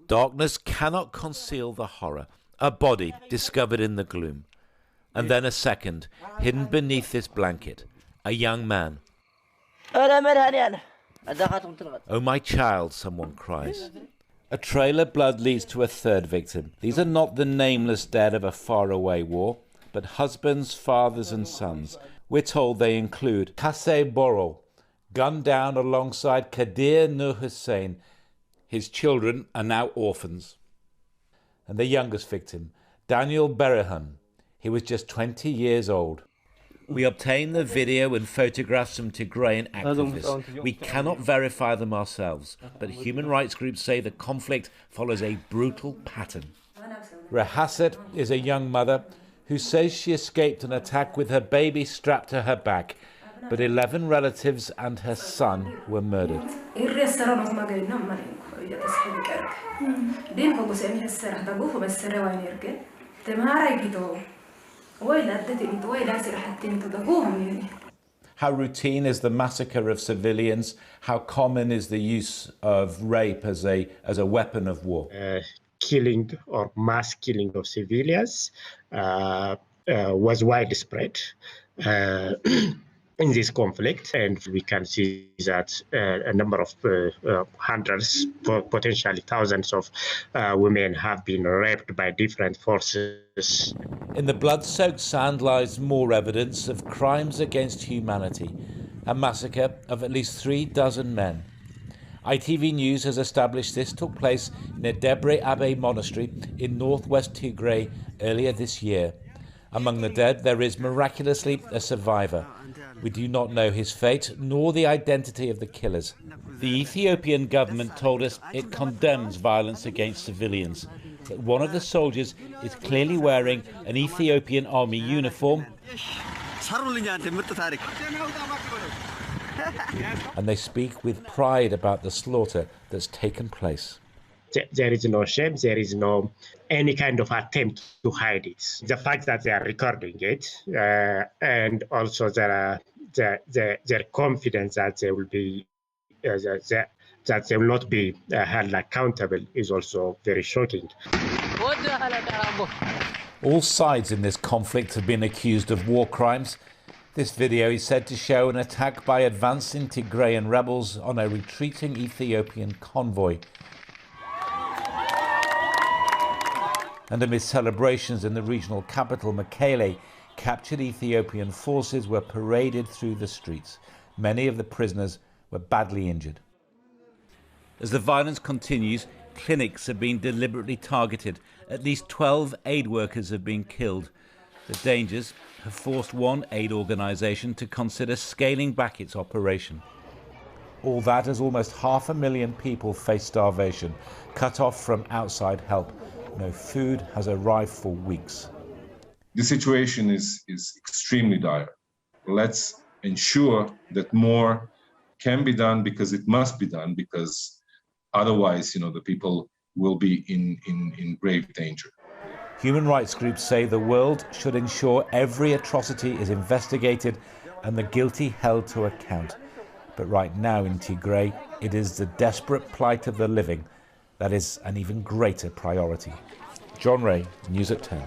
Darkness cannot conceal the horror. A body discovered in the gloom. And then a second, hidden beneath this blanket. A young man. Oh, my child, someone cries. A trail of blood leads to a third victim. These are not the nameless dead of a faraway war, but husbands, fathers and sons. We're told they include Kasey Boro, gunned down alongside Kadir Nur Hussein. His children are now orphans. And the youngest victim, Daniel Berehun. He was just 20 years old. We obtained the video and photographs from Tigrayan activists. We cannot verify them ourselves, but human rights groups say the conflict follows a brutal pattern. Rahasset is a young mother who says she escaped an attack with her baby strapped to her back, but 11 relatives and her son were murdered. How routine is the massacre of civilians? How common is the use of rape as a weapon of war? Killing or mass killing of civilians was widespread in this conflict, and we can see that a number of hundreds, potentially thousands of women have been raped by different forces. In the blood-soaked sand lies more evidence of crimes against humanity, a massacre of at least 36 men. ITV News has established this took place near Debre Abbey Monastery in northwest Tigray earlier this year. Among the dead, there is miraculously a survivor. We do not know his fate, nor the identity of the killers. The Ethiopian government told us it condemns violence against civilians, but one of the soldiers is clearly wearing an Ethiopian army uniform, and they speak with pride about the slaughter that's taken place. There is no shame, there is no any kind of attempt to hide it. The fact that they are recording it, and also their confidence that they will be that they will not be held accountable is also very shocking. All sides in this conflict have been accused of war crimes. This video is said to show an attack by advancing Tigrayan rebels on a retreating Ethiopian convoy. And amid celebrations in the regional capital, Mekele, captured Ethiopian forces were paraded through the streets. Many of the prisoners were badly injured. As the violence continues, clinics have been deliberately targeted. At least 12 aid workers have been killed. The dangers have forced one aid organisation to consider scaling back its operation. All that as almost 500,000 people face starvation, cut off from outside help. No food has arrived for weeks. The situation is extremely dire. Let's ensure that more can be done, because it must be done, because otherwise, the people will be in grave danger. Human rights groups say the world should ensure every atrocity is investigated and the guilty held to account. But right now in Tigray, it is the desperate plight of the living that is an even greater priority. John Ray, News at 10.